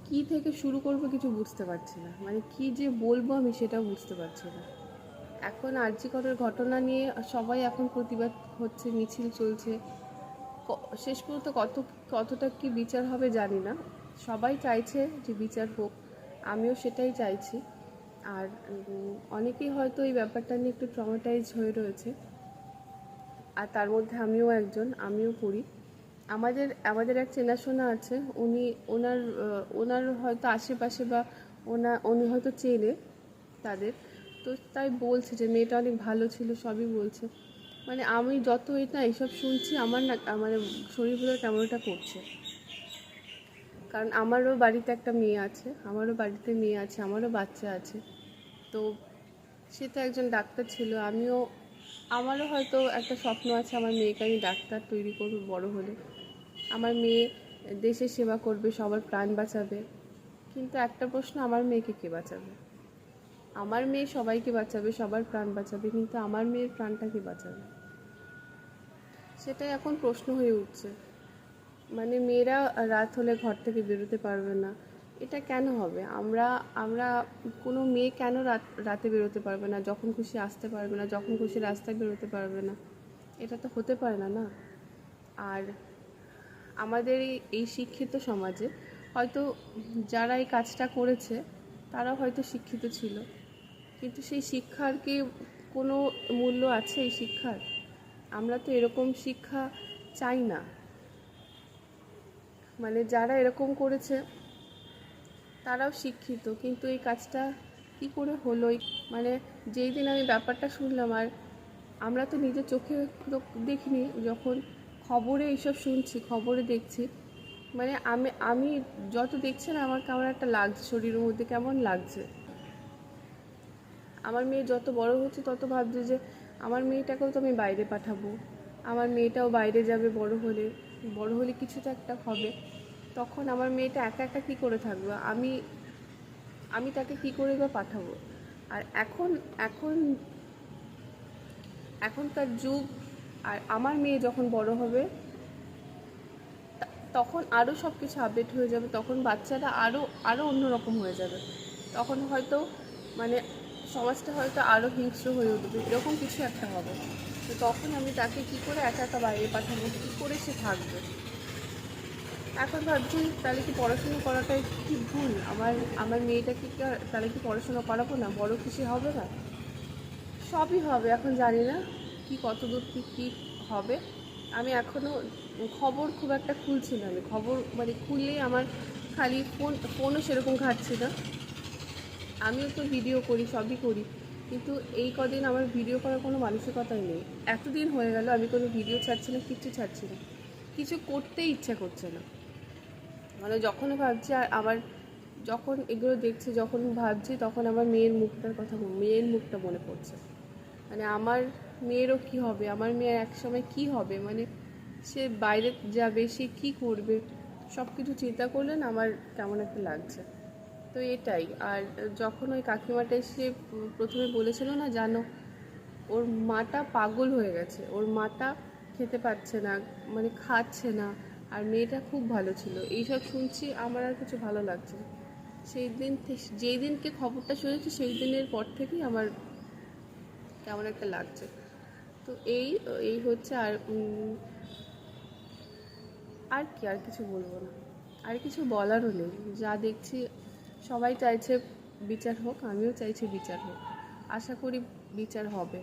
কি থেকে শুরু করব কিছু বুঝতে পারছি না, মানে কি যে বলবো আমি সেটাও বুঝতে পারছি না। এখন আরজি করের ঘটনা নিয়ে সবাই এখন প্রতিবাদ হচ্ছে, মিছিল চলছে। শেষ পর্যন্ত কতটা কি বিচার হবে জানি না। সবাই চাইছে যে বিচার হোক, আমিও সেটাই চাইছি। আর অনেকেই হয়তো এই ব্যাপারটা নিয়ে একটু ট্রমাটাইজ হয়ে রয়েছে, আর তার মধ্যে আমিও পড়ি। আমাদের আমাদের এক চেনাশোনা আছে, ওনার হয়তো আশেপাশে বা উনি হয়তো চেনে তাদের, তো তাই বলছে যে মেয়েটা অনেক ভালো ছিল, সবই বলছে। মানে আমি যত এটা এইসব শুনছি আমার না মানে শরীরগুলো কেমন একটা করছে। কারণ আমারও বাড়িতে মেয়ে আছে, আমারও বাচ্চা আছে। তো সে তো একজন ডাক্তার ছিল, আমারও হয়তো একটা স্বপ্ন আছে, আমার মেয়েকে আমি ডাক্তার তৈরি করবো বড় হলে। আমার মেয়ে দেশের সেবা করবে, সবার প্রাণ বাঁচাবে। কিন্তু একটা প্রশ্ন, আমার মেয়েকে কে বাঁচাবে? আমার মেয়ে সবাইকে বাঁচাবে, সবার প্রাণ বাঁচাবে, কিন্তু আমার মেয়ের প্রাণটা কে বাঁচাবে? সেটাই এখন প্রশ্ন হয়ে উঠছে। মানে মেয়েরা রাত হলে ঘর থেকে বেরোতে পারবে না, এটা কেন হবে? আমরা আমরা কোনো মেয়ে কেন রাতে বেরোতে পারবে না, যখন খুশি আসতে পারবে না, যখন খুশি রাস্তায় বেরোতে পারবে না? এটা তো হতে পারে না, না? আর আমাদের এই শিক্ষিত সমাজে হয়তো যারা এই কাজটা করেছে তারাও হয়তো শিক্ষিত ছিল, কিন্তু সেই শিক্ষার কি কোনো মূল্য আছে? এই শিক্ষার আমরা তো এরকম শিক্ষা চাই না। মানে যারা এরকম করেছে তারাও শিক্ষিত, কিন্তু এই কাজটা কি করে হলো? মানে যেই দিন আমি ব্যাপারটা শুনলাম, আর আমরা তো নিজের চোখে দেখিনি, যখন খবরে এইসব শুনছি, খবরে দেখছি, মানে আমি আমি যত দেখছি না আমার কেমন একটা লাগছে, শরীরের মধ্যে কেমন লাগছে। আমার মেয়ে যত বড় হচ্ছে তত ভাবছে যে আমার মেয়েটাকেও তো আমি বাইরে পাঠাবো, আমার মেয়েটাও বাইরে যাবে বড় হলে কিছু তো একটা হবে। তখন আমার মেয়েটা একা একা কী করে থাকবে? আমি তাকে কী করে বা পাঠাবো? আর এখন এখন এখনকার যুগ, আর আমার মেয়ে যখন বড় হবে তখন আরও সব কিছু আপডেট হয়ে যাবে, তখন বাচ্চারা আরও আরও অন্যরকম হয়ে যাবে। তখন হয়তো মানে সমাজটা হয়তো আরও হিংস্র হয়ে উঠবে, এরকম কিছু একটা হবে। তো তখন আমি তাকে কী করে একা একা বাইরে পাঠাবো, কী করে সে থাকবে? এখন ভাবছি তাহলে কি পড়াশুনো করাটাই কি ভুল? আমার মেয়েটাকে তাহলে কি পড়াশুনো করাবো না? বড় খুশি হবে না? সবই হবে, এখন জানি না কি কতদূর কী হবে। আমি এখনও খবর খুব একটা খুলছি না, আমি খবর মানে খুললেই আমার খালি ফোনও সেরকম ঘাটছি না। আমিও তো ভিডিও করি, সবই করি, কিন্তু এই কদিন আমার ভিডিও করার কোনো মানসিকতাই নেই। এতদিন হয়ে গেল আমি কোনো ভিডিও ছাড়ছি না, কিচ্ছু ছাড়ছি না, কিছু করতেই ইচ্ছা করছে না। মানে যখনই ভাবছি, আর আমার যখন এগুলো দেখছি, যখন ভাবছি, তখন আমার মেয়ের মুখটা মনে পড়ছে। মানে আমার মেয়েরও কি হবে, আমার মেয়ের এক সময় কী হবে, মানে সে বাইরে যাবে, সে কী করবে, সব কিছু চিন্তা করলে না আমার কেমন একটা লাগছে। তো এটাই। আর যখন ওই কাকিমাটা এসে প্রথমে বলেছিল না, জানো ওর মাটা পাগল হয়ে গেছে, ওর মাটা খেতে পাচ্ছে না, মানে খাচ্ছে না, আর মেয়েটা খুব ভালো ছিল, এইসব শুনছি আমার আর কিছু ভালো লাগছে না। যেই দিনকে খবরটা শুনেছি সেই দিনের পর থেকেই আমার কেমন একটা লাগছে। তো এই এই হচ্ছে। আর কিছু বলবো না, আর কিছু বলারও নেই। যা দেখছি সবাই চাইছে বিচার হোক, আমিও চাইছি বিচার হোক, আশা করি বিচার হবে।